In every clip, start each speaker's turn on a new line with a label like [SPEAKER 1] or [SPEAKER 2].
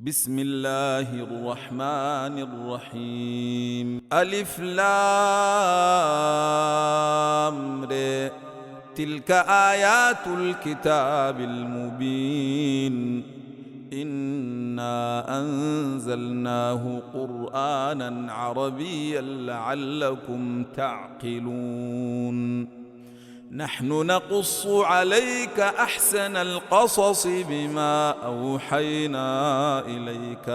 [SPEAKER 1] بسم الله الرحمن الرحيم. ألف لام ر. تلك آيات الكتاب المبين. إنا أنزلناه قرآنا عربيا لعلكم تعقلون. نحن نقص عليك أحسن القصص بما أوحينا إليك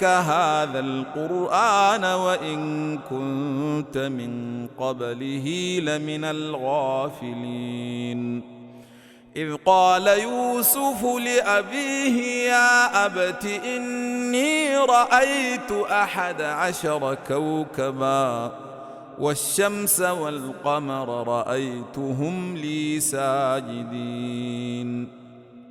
[SPEAKER 1] هذا القرآن وإن كنت من قبله لمن الغافلين. إذ قال يوسف لأبيه يا أبت إني رأيت 11 كوكبا والشمس والقمر رأيتهم لي ساجدين.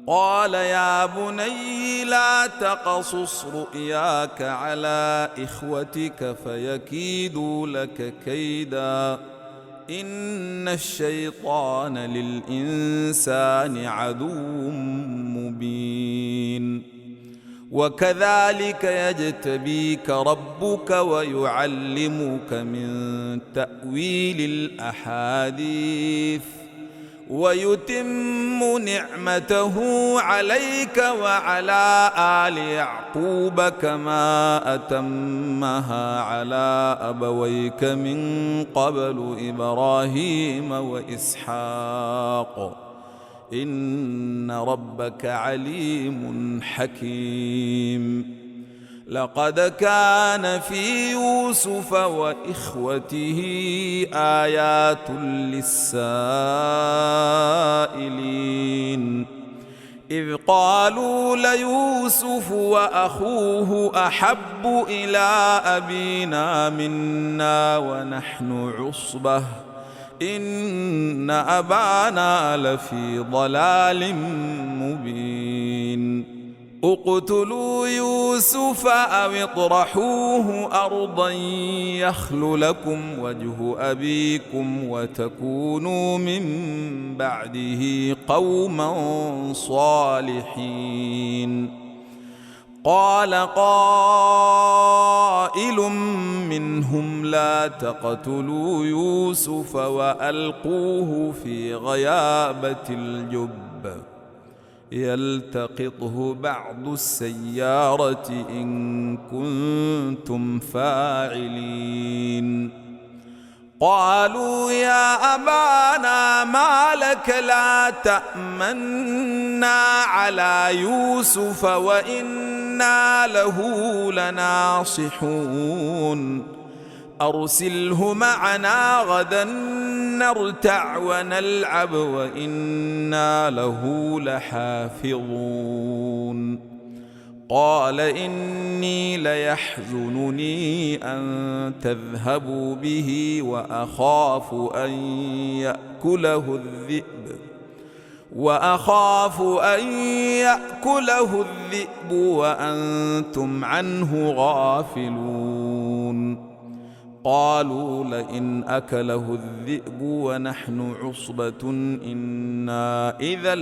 [SPEAKER 1] قال يا بني لا تقصص رؤياك على إخوتك فيكيدوا لك كيدا إن الشيطان للإنسان عدو مبين. وكذلك يجتبيك ربك ويعلمك من تأويل الأحاديث ويتم نعمته عليك وعلى آل يعقوب كما أتمها على أبويك من قبل إبراهيم وإسحاق إن ربك عليم حكيم. لقد كان في يوسف وإخوته آيات للسائلين إذ قالوا ليوسف وأخوه أحب إلى أبينا منا ونحن عصبة إن أبانا لفي ضلال مبين. اقتلوا يوسف أو اطرحوه أرضا يخل لكم وجه أبيكم وتكونوا من بعده قوما صالحين. قال قائل منهم لا تقتلوا يوسف وألقوه في غيابة الجب يلتقطه بعض السيارة إن كنتم فاعلين. قالوا يا أبانا ما لك لا تأمنا على يوسف وإنا له لناصحون. أرسله معنا غدا نرتع ونلعب وإنا له لحافظون. قال إني ليحزنني أن تذهبوا به وأخاف أن يأكله الذئب وأنتم عنه غافلون. قالوا لئن أكله الذئب ونحن عصبة إنا إذا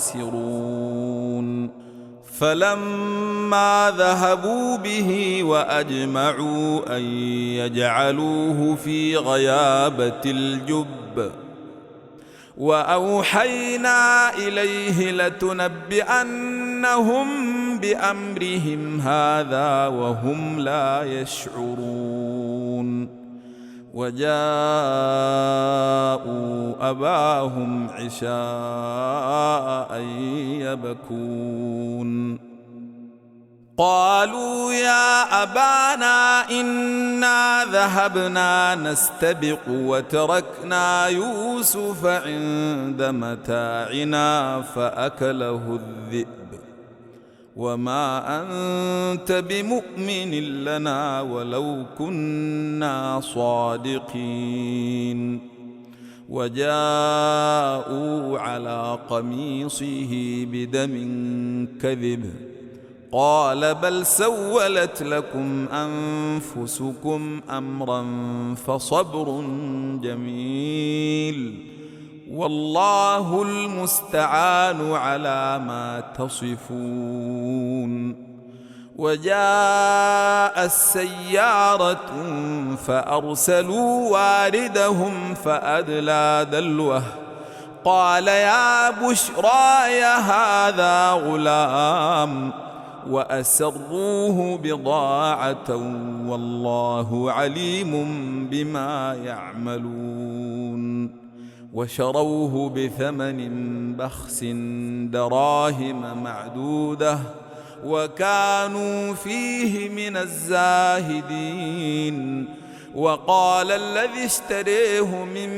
[SPEAKER 1] لخاسرون. فلما ذهبوا به وأجمعوا أن يجعلوه في غيابة الجب وأوحينا إليه لتنبئنهم بأمرهم هذا وهم لا يشعرون. وجاءوا أباهم عشاء يبكون. قالوا يا أبانا إنا ذهبنا نستبق وتركنا يوسف عند متاعنا فأكله الذئب وما أنت بمؤمن لنا ولو كنا صادقين. وجاءوا على قميصه بدم كذب قال بل سولت لكم أنفسكم أمرا فصبر جميل والله المستعان على ما تصفون. وجاء السيارة فأرسلوا واردهم فأدلى دلوه قال يا بشرى هذا غلام وأسروه بضاعة والله عليم بما يعملون. وشروه بثمن بخس دراهم معدودة وكانوا فيه من الزاهدين. وقال الذي اشتريه من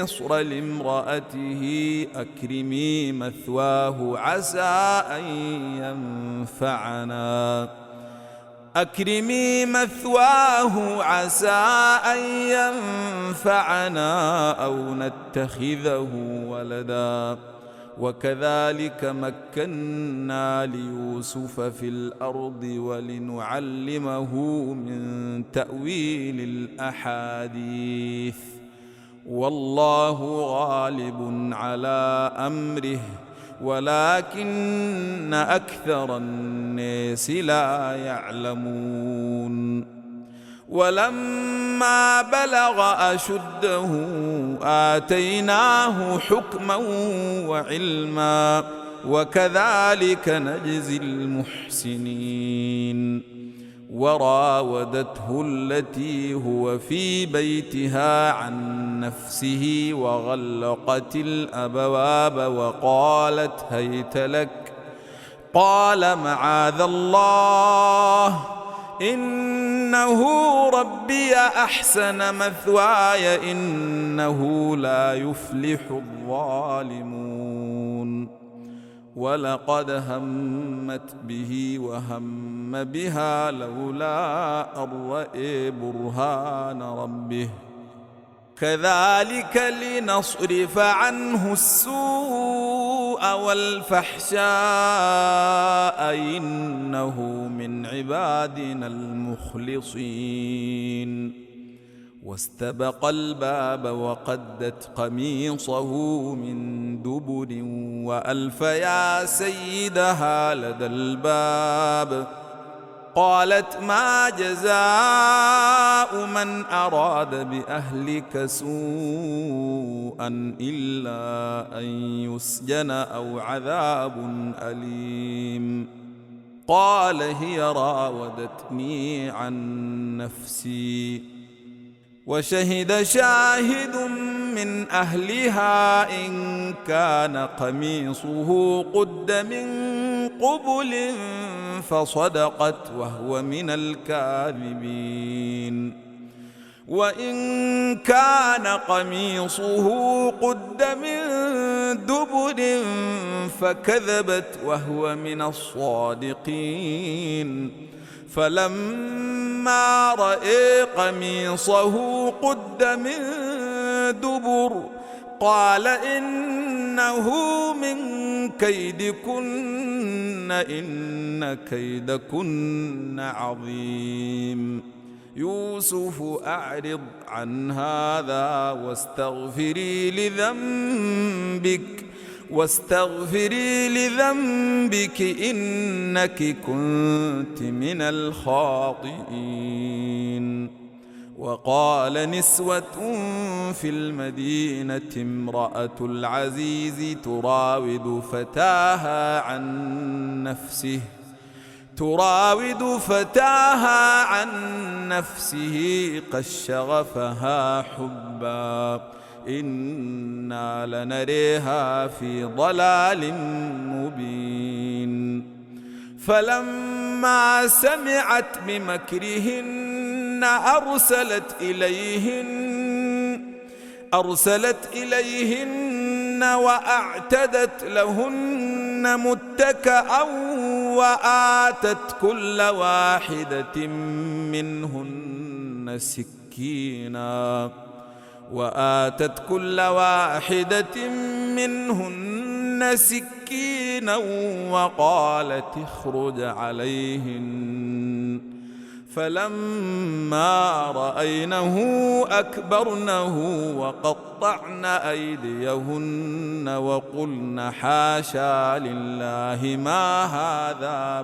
[SPEAKER 1] مصر لامرأته أكرمي مثواه عسى أن ينفعنا أو نتخذه ولدا. وكذلك مكنا ليوسف في الأرض ولنعلمه من تأويل الأحاديث والله غالب على أمره ولكن أكثر الناس لا يعلمون. ولما بلغ أشده آتيناه حكما وعلما وكذلك نجزي المحسنين. وراودته التي هو في بيتها عن نفسه وغلقت الأبواب وقالت هيت لك قال معاذ الله إنه ربي أحسن مثواي إنه لا يفلح الظالمون. ولقد همت به وهم بها لولا أن رأى برهان ربه كذلك لنصرف عنه السوء والفحشاء إنه من عبادنا المخلصين. واستبق الباب وقدت قميصه من دبر وألف يا سيدها لدى الباب قالت ما جزاء من أراد بأهلك سوءا إلا أن يسجن أو عذاب أليم. قال هي راودتني عن نفسي. وشهد شاهد من أهلها إن كان قميصه قد من قبل فصدقت وهو من الكاذبين. وإن كان قميصه قد من دبر فكذبت وهو من الصادقين. فلما رأى قميصه قد من دبر قال إنه من كيدكن إن كيدكن عظيم. يوسف أعرض عن هذا واستغفري لذنبك إنك كنت من الخاطئين. وقال نسوة في المدينة امرأة العزيز تراود فتاها عن نفسه قد شغفها حبا إنا لنريها في ضلال مبين. فلما سمعت بمكرهن أرسلت إليهن وأعتدت لهن متكأ وآتت كل واحدة منهن سكينا وقالت اخرج عليهن فلما رأينه أكبرنه وقطعن أيديهن وقلن حاشا لله ما هذا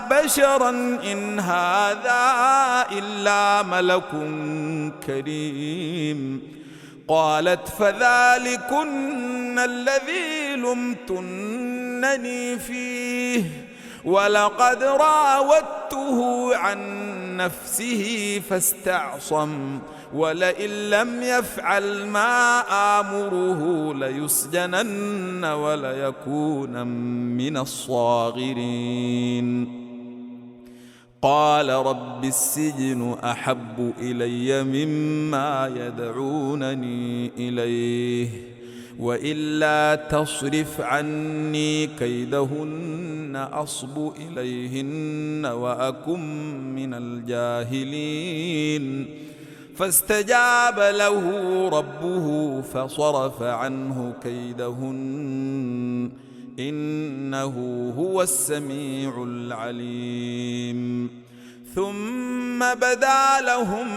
[SPEAKER 1] بشرا إن هذا إلا ملك كريم. قالت فذلكن الذي لمتنني فيه ولقد راودته عن نفسه فاستعصم ولئن لم يفعل ما آمره ليسجنن وليكون من الصاغرين. قال رب السجن أحب إلي مما يدعونني إليه وإلا تصرف عني كيدهن أصب إليهن وأكن من الجاهلين. فاستجاب له ربه فصرف عنه كيدهن إنه هو السميع العليم. ثم بدا لهم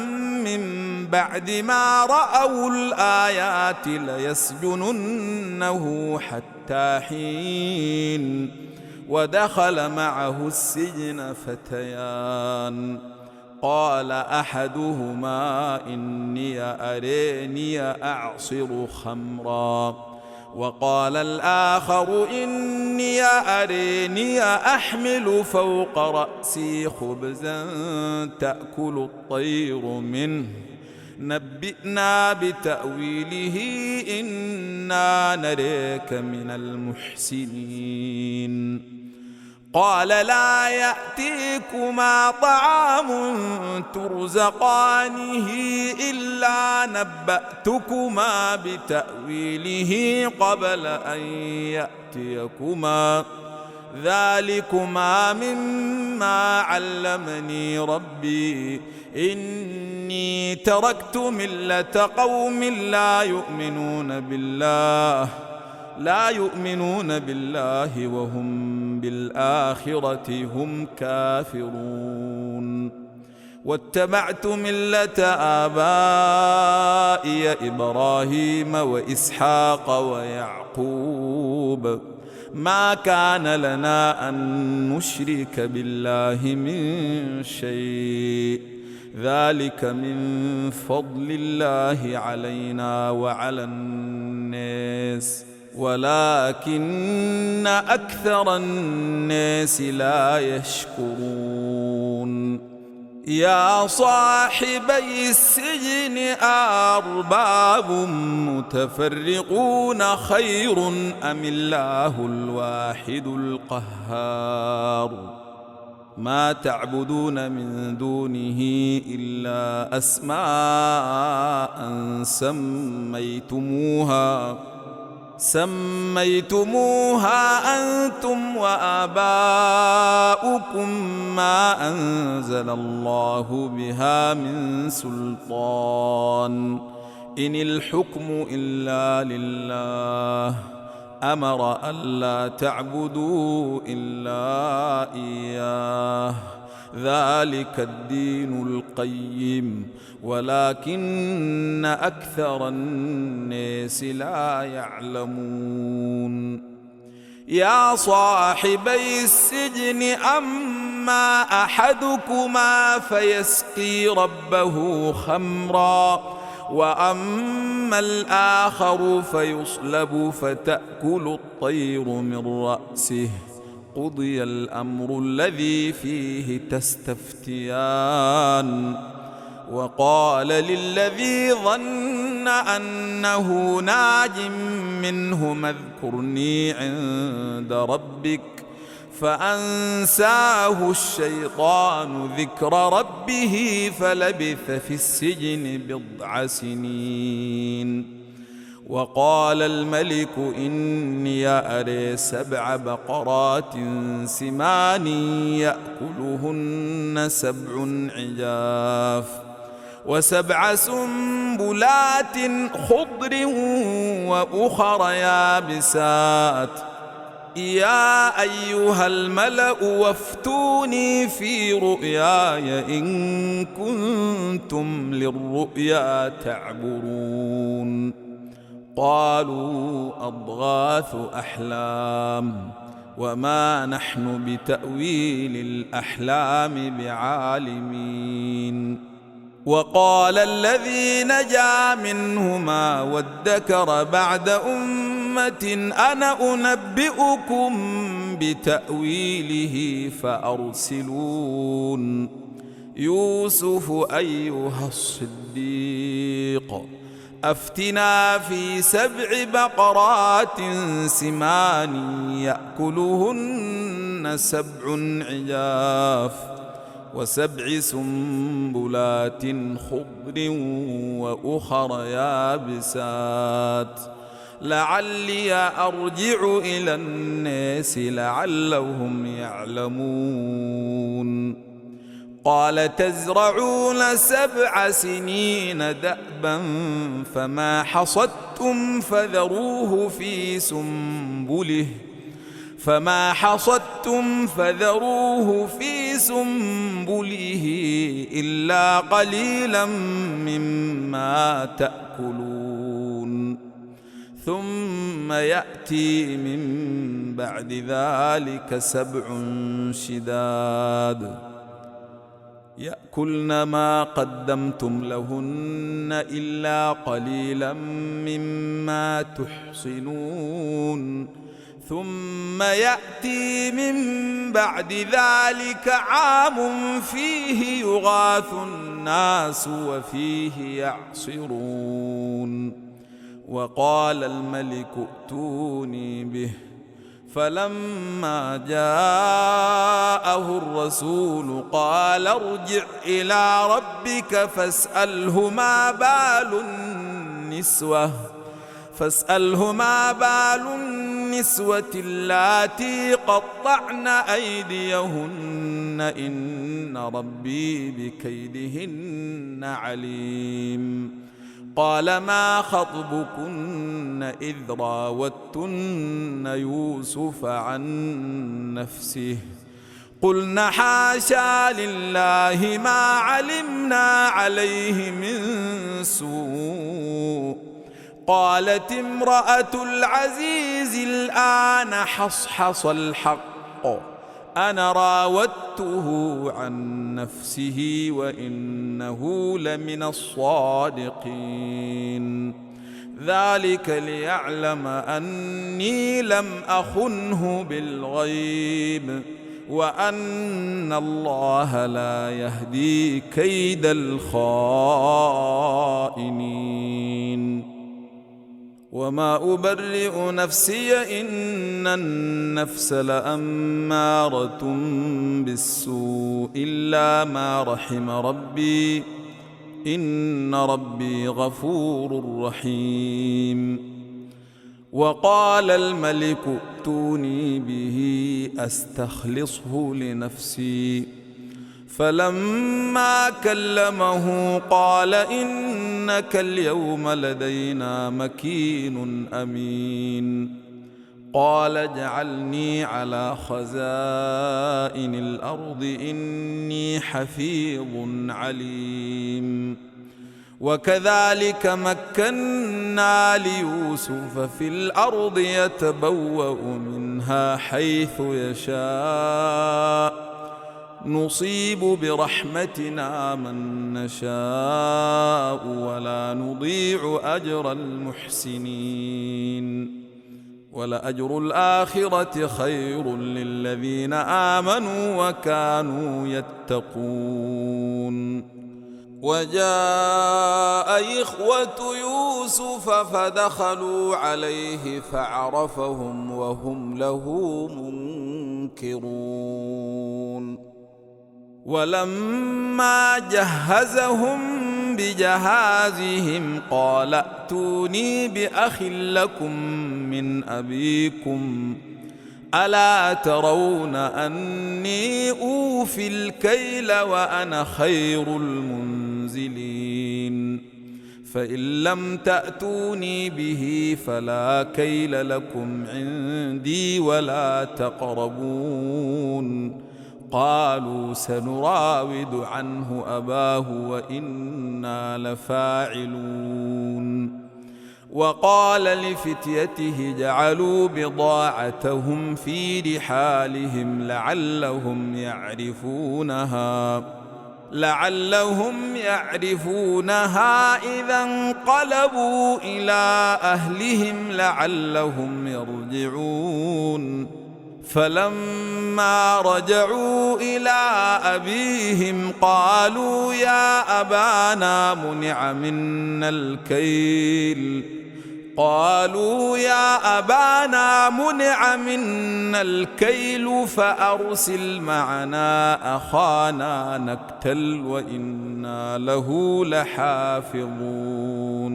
[SPEAKER 1] من بعد ما رأوا الآيات ليسجننه حتى حين. ودخل معه السجن فتيان قال أحدهما إني أريني أعصر خمرا وقال الآخر إني أريني أحمل فوق رأسي خبزا تأكل الطير منه نبئنا بتأويله إنا نريك من المحسنين. قال لا يأتيكما طعام ترزقانه إلا نبأتكما بتأويله قبل أن يأتيكما ذلكما مما علمني ربي إني تركت ملة قوم لا يؤمنون بالله وهم بالآخرة هم كافرون. واتبعت ملة آبائي إبراهيم وإسحاق ويعقوب ما كان لنا أن نشرك بالله من شيء ذلك من فضل الله علينا وعلى الناس ولكن أكثر الناس لا يشكرون. يا صاحبي السجن أرباب متفرقون خير أم الله الواحد القهار. ما تعبدون من دونه إلا أسماء سميتموها أنتم وآباؤكم ما أنزل الله بها من سلطان إن الحكم إلا لله أمر ألا تعبدوا إلا إياه ذلك الدين القيم ولكن أكثر الناس لا يعلمون. يا صاحبي السجن أما أحدكما فيسقي ربه خمرا وأما الآخر فيصلب فتأكل الطير من رأسه قضي الأمر الذي فيه تستفتيان. وقال للذي ظن أنه ناج منهما اذكرني عند ربك فأنساه الشيطان ذكر ربه فلبث في السجن بضع سنين. وقال الملك إني أري 7 بقرات سمان يأكلهن 7 عجاف و7 سنبلات خضر وأخر يابسات يا أيها الملأ وافتوني في رؤياي إن كنتم للرؤيا تعبرون. قالوا أضغاث أحلام وما نحن بتأويل الأحلام بعالمين. وقال الذي نجا منهما وادكر بعد أمة أنا أنبئكم بتأويله فأرسلون. يوسف أيها الصديق أفتنا في 7 بقرات سمان يأكلهن 7 عجاف و7 سنبلات خضر وأخر يابسات لعلي أرجع إلى الناس لعلهم يعلمون. قال تزرعون 7 سنين دأبا فما حصدتم فذروه في سنبله إلا قليلا مما تأكلون. ثم يأتي من بعد ذلك 7 شداد يأكلن ما قدمتم لهن إلا قليلا مما تحصنون. ثم يأتي من بعد ذلك عام فيه يغاث الناس وفيه يعصرون. وقال الملك ائتوني به فلما جاءه الرسول قال ارجع إلى ربك فاسأله ما بال النسوة اللاتي قطعن أيديهن إن ربي بكيدهن عليم. قال ما خطبكن إذ راوتن يوسف عن نفسه قلن حاشا لله ما علمنا عليه من سوء. قالت امرأة العزيز الآن حصحص الحق أنا راودته عن نفسه وإنه لمن الصادقين. ذلك ليعلم أني لم أخنه بالغيب وأن الله لا يهدي كيد الخائنين. وما أبرئ نفسي إن النفس لأمارة بالسوء إلا ما رحم ربي إن ربي غفور رحيم. وقال الملك ائتوني به أستخلصه لنفسي فلما كلمه قال إنك اليوم لدينا مكين أمين. قال اجعلني على خزائن الأرض إني حفيظ عليم. وكذلك مكنا ليوسف في الأرض يتبوأ منها حيث يشاء نصيب برحمتنا من نشاء ولا نضيع أجر المحسنين. ولأجر الآخرة خير للذين آمنوا وكانوا يتقون. وجاء إخوة يوسف فدخلوا عليه فعرفهم وهم له منكرون. ولما جهزهم بجهازهم قال ائتوني بأخ لكم من أبيكم ألا ترون أني أوفي الكيل وأنا خير المنزلين. فإن لم تأتوني به فلا كيل لكم عندي ولا تقربون. قالوا سنراود عنه أباه وإنا لفاعلون. وقال لفتيته جعلوا بضاعتهم في رحالهم لعلهم يعرفونها إذا انقلبوا إلى أهلهم لعلهم يرجعون. فلما رجعوا إلى أبيهم قالوا يا أبانا منع منا الكيل فأرسل معنا أخانا نكتل وإنا له لحافظون.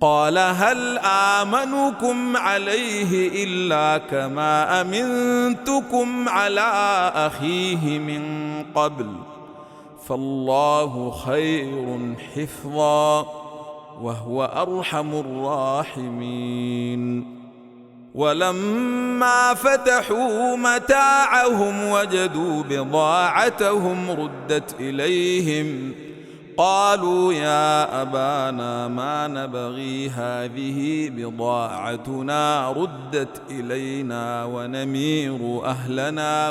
[SPEAKER 1] قال هل آمنكم عليه إلا كما أمنتكم على أخيه من قبل فالله خير حفظا وهو أرحم الراحمين. ولما فتحوا متاعهم وجدوا بضاعتهم ردت إليهم قالوا يا أبانا ما نبغي هذه بضاعتنا ردت إلينا ونمير أهلنا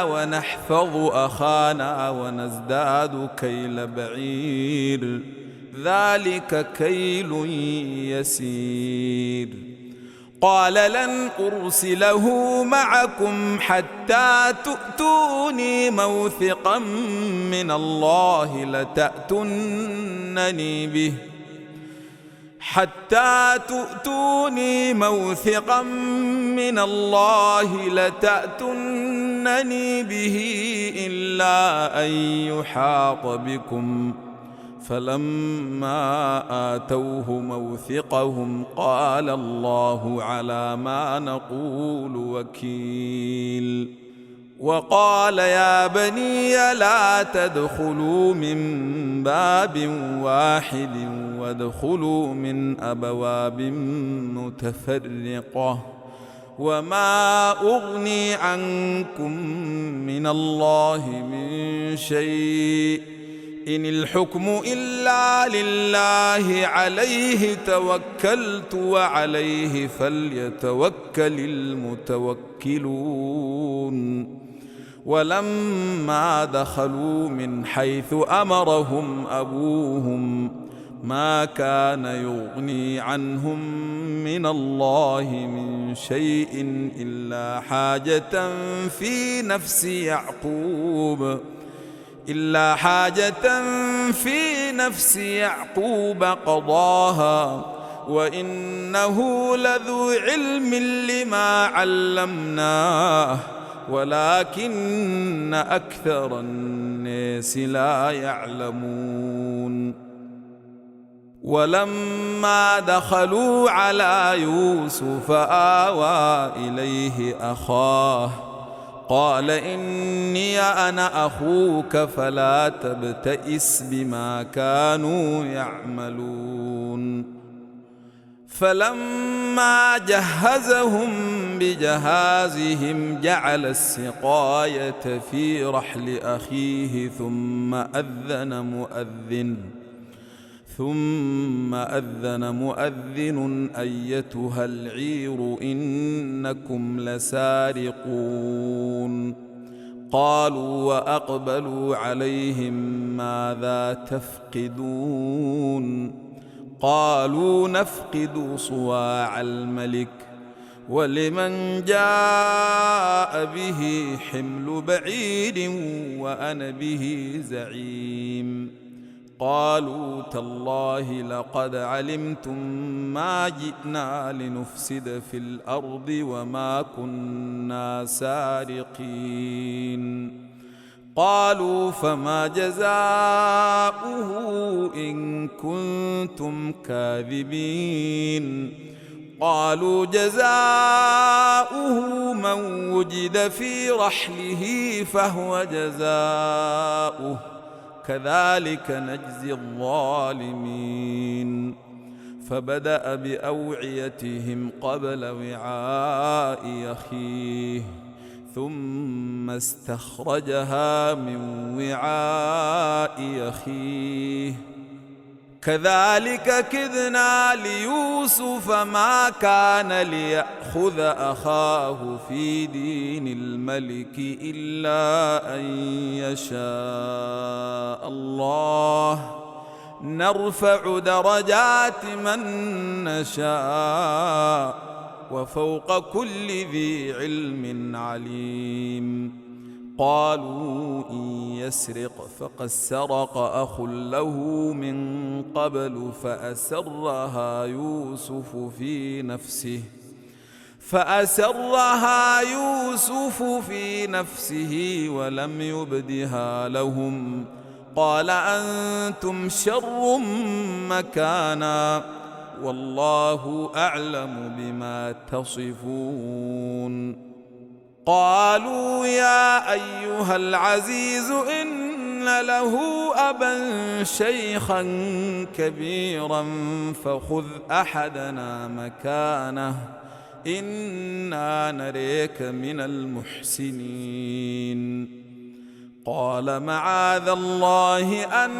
[SPEAKER 1] ونحفظ أخانا ونزداد كيل بعير ذلك كيل يسير. قال لن أرسله معكم حتى تؤتوني موثقا من الله لتأتونني به إلا أن يحاط بكم. فلما آتوه موثقهم قال الله على ما نقول وكيل. وقال يا بني لا تدخلوا من باب واحد وادخلوا من أبواب متفرقة وما أغني عنكم من الله من شيء إن الحكم إلا لله عليه توكلت وعليه فليتوكل المتوكلون. ولما دخلوا من حيث أمرهم أبوهم ما كان يغني عنهم من الله من شيء إلا حاجة في نفس يعقوب قضاها وإنه لذو علم لما علمناه ولكن أكثر الناس لا يعلمون. ولما دخلوا على يوسف آوى إليه أخاه قال إني أنا أخوك فلا تبتئس بما كانوا يعملون. فلما جهزهم بجهازهم جعل السقاية في رحل أخيه ثم أذن مؤذن أيتها العير إنكم لسارقون. قالوا وأقبلوا عليهم ماذا تفقدون قالوا نفقد صواع الملك ولمن جاء به حمل بعير وأنا به زعيم. قالوا تالله لقد علمتم ما جئنا لنفسد في الأرض وما كنا سارقين. قالوا فما جزاؤه إن كنتم كاذبين. قالوا جزاؤه من وجد في رحله فهو جزاؤه كذلك نجزي الظالمين. فبدأ بأوعيتهم قبل وعاء أخيه ثم استخرجها من وعاء أخيه كذلك كدنا ليوسف ما كان ليأخذ أخاه في دين الملك إلا أن يشاء الله نرفع درجات من نشاء وفوق كل ذي علم عليم. قالوا إن يسرق فقد سرق أخ له من قبل فأسرها يوسف في نفسه ولم يبدها لهم قال أنتم شر مكانا والله أعلم بما تصفون. قالوا يا أيها العزيز إن له أبا شيخا كبيرا فخذ أحدنا مكانه إنا نريك من المحسنين. قال معاذ الله أن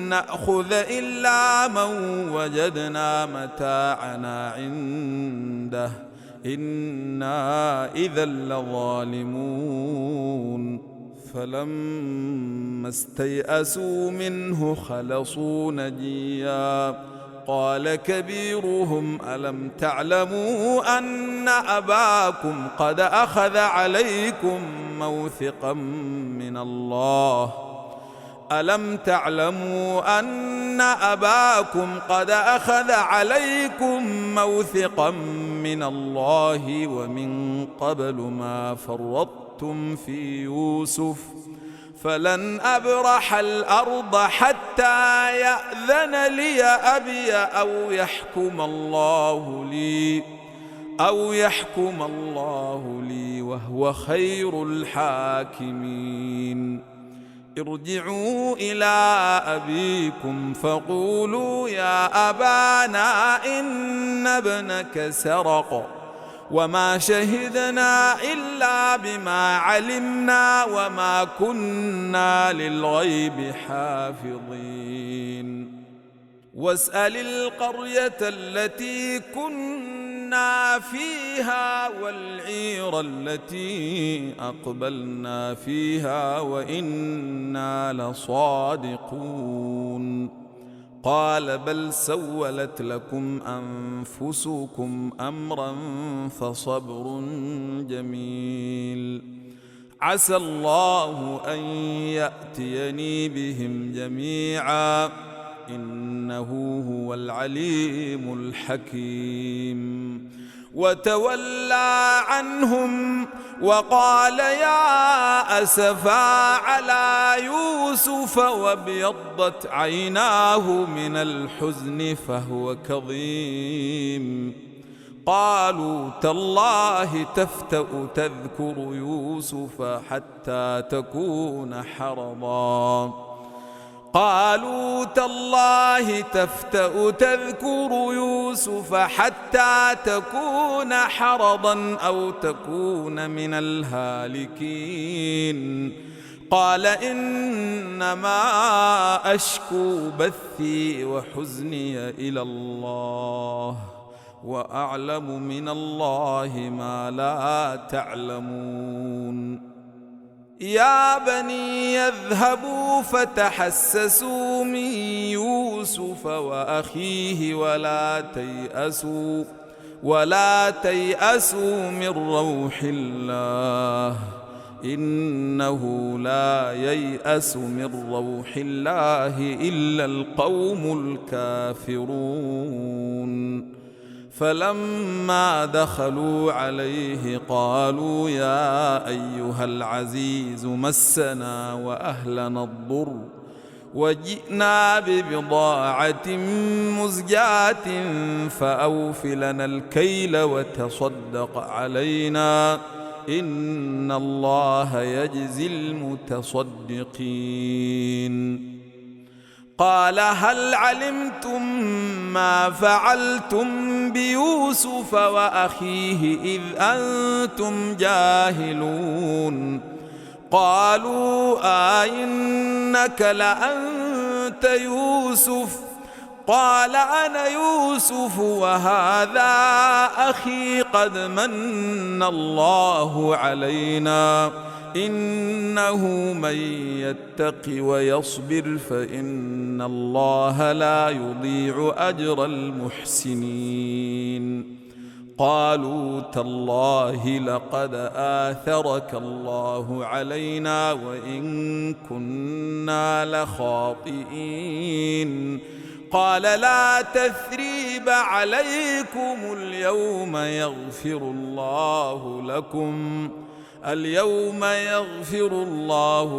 [SPEAKER 1] نأخذ إلا من وجدنا متاعنا عنده إنا إذا لظالمون. فلما استيئسوا منه خلصوا نجيا قال كبيرهم ألم تعلموا أن أباكم قد أخذ عليكم موثقا من الله ألم تعلموا أن أباكم قد أخذ عليكم موثقا من الله ومن قبل ما فرطتم في يوسف فلن أبرح الأرض حتى يأذن لي أبي أو يحكم الله لي وهو خير الحاكمين. ارجعوا إلى أبيكم فقولوا يا أبانا إن ابنك سرق وما شهدنا إلا بما علمنا وما كنا للغيب حافظين. واسأل القرية التي كنا فيها والعير التي أقبلنا فيها وإنا لصادقون. قال بل سولت لكم أنفسكم أمرا فصبر جميل عسى الله أن يأتيني بهم جميعا إنه هو العليم الحكيم. وتولى عنهم وقال يا أسفا على يوسف وابيضت عيناه من الحزن فهو كظيم. قالوا تالله تفتأ تذكر يوسف حتى تكون حرضا قالوا تالله تفتأ تذكر يوسف حتى تكون حرضا أو تكون من الهالكين. قال إنما أشكو بثي وحزني إلى الله وأعلم من الله ما لا تعلمون. يا بني يذهبوا فتحسسوا من يوسف وأخيه ولا تيأسوا من روح الله إنه لا ييأس من روح الله إلا القوم الكافرون. فلما دخلوا عليه قالوا يا أيها العزيز مسنا وأهلنا الضر وجئنا ببضاعة مزجاة فأوف لنا الكيل وتصدق علينا إن الله يجزي المتصدقين. قال هل علمتم ما فعلتم بيوسف وأخيه إذ أنتم جاهلون؟ قالوا أئنك لأنت يوسف؟ قال أنا يوسف وهذا أخي قد من الله علينا إنه من يتق ويصبر فإن الله لا يضيع أجر المحسنين. قالوا تالله لقد آثرك الله علينا وإن كنا لخاطئين. قال لا تثريب عليكم اليوم يغفر الله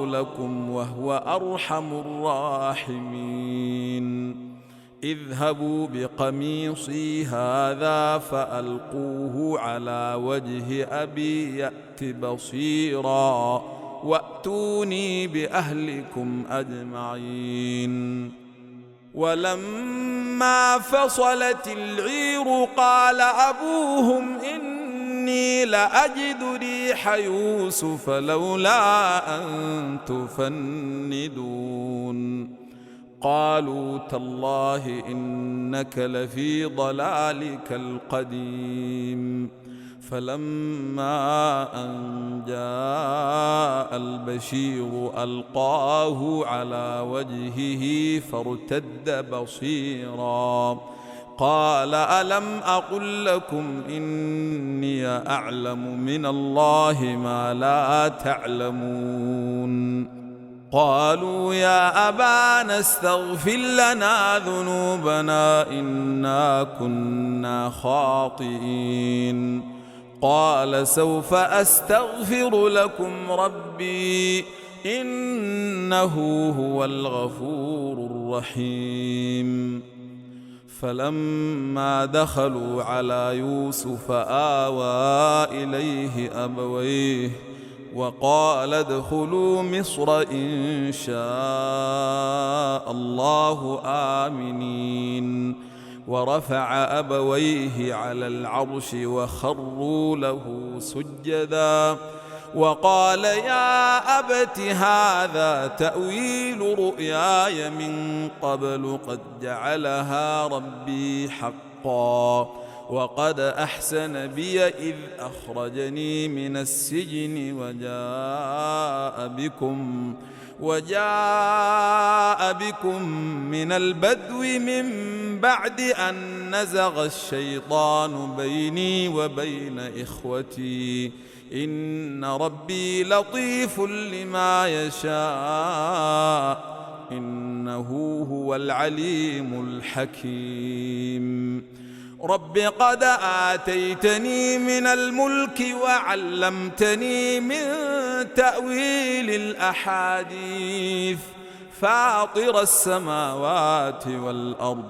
[SPEAKER 1] لكم وهو أرحم الراحمين. اذهبوا بقميصي هذا فألقوه على وجه أبي يأت بصيرا وأتوني بأهلكم أجمعين. ولما فصلت العير قال أبوهم إني لأجد ريح يوسف لولا أن تفندون. قالوا تالله إنك لفي ضلالك القديم. فلما أن جاء البشير ألقاه على وجهه فارتد بصيرا قال ألم أقل لكم إني أعلم من الله ما لا تعلمون؟ قالوا يا أبانا استغفر لنا ذنوبنا إنا كنا خاطئين. قال سوف أستغفر لكم ربي إنه هو الغفور الرحيم. فلما دخلوا على يوسف آوى إليه أبويه وقال ادخلوا مصر إن شاء الله آمنين. ورفع أبويه على العرش وخروا له سجدا وقال يا أبت هذا تأويل رؤياي من قبل قد جعلها ربي حقا وقد أحسن بي إذ أخرجني من السجن وجاء بكم من البدو من بعد أن نزغ الشيطان بيني وبين إخوتي إن ربي لطيف لما يشاء إنه هو العليم الحكيم. رب قد آتيتني من الملك وعلمتني من تأويل الأحاديث فاطر السماوات والأرض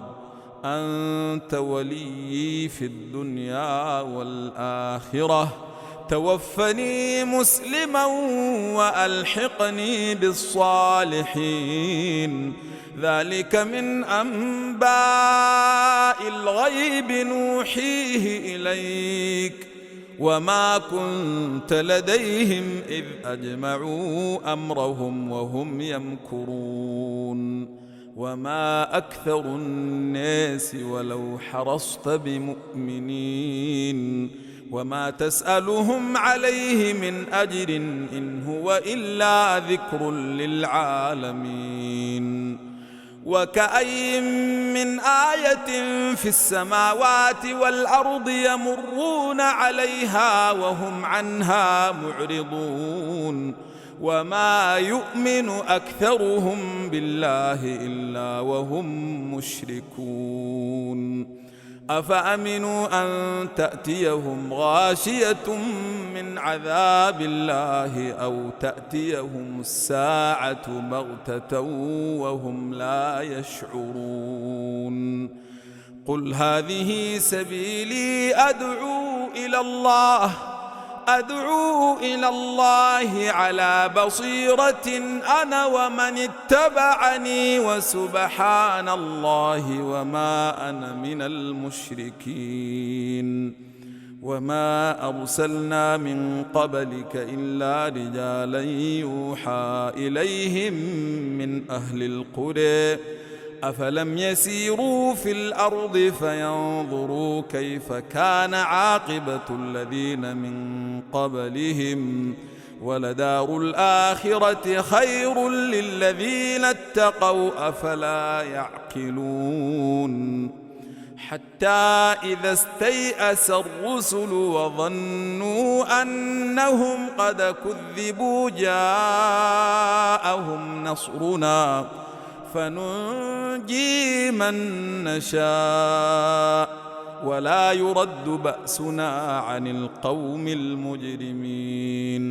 [SPEAKER 1] أنت ولي في الدنيا والآخرة توفني مسلما وألحقني بالصالحين. ذلك من أنباء الغيب نوحيه إليك وما كنت لديهم إذ أجمعوا أمرهم وهم يمكرون. وما أكثر الناس ولو حرصت بمؤمنين وما تسألهم عليه من أجر إن هو إلا ذكر للعالمين. وكأي من آية في السماوات والأرض يمرون عليها وهم عنها معرضون وما يؤمن أكثرهم بالله إلا وهم مشركون. أفأمنوا أن تأتيهم غاشية من عذاب الله أو تأتيهم الساعة بغتة وهم لا يشعرون قل هذه سبيلي أدعو إلى الله على بصيرة أنا ومن اتبعني وسبحان الله وما أنا من المشركين وما أرسلنا من قبلك إلا رجالا يوحى إليهم من أهل القرى أفلم يسيروا في الأرض فينظروا كيف كان عاقبة الذين من قبلهم ولدار الآخرة خير للذين اتقوا أفلا يعقلون حتى إذا استيأس الرسل وظنوا أنهم قد كذبوا جاءهم نصرنا فننجي من نشاء ولا يرد بأسنا عن القوم المجرمين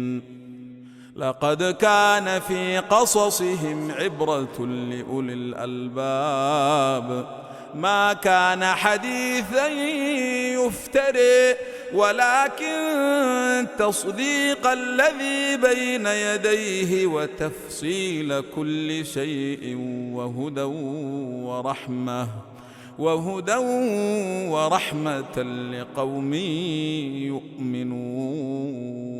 [SPEAKER 1] لقد كان في قصصهم عبرة لأولي الألباب ما كان حديثا يفترى ولكن تصديق الذي بين يديه وتفصيل كل شيء وهدى ورحمة لقوم يؤمنون.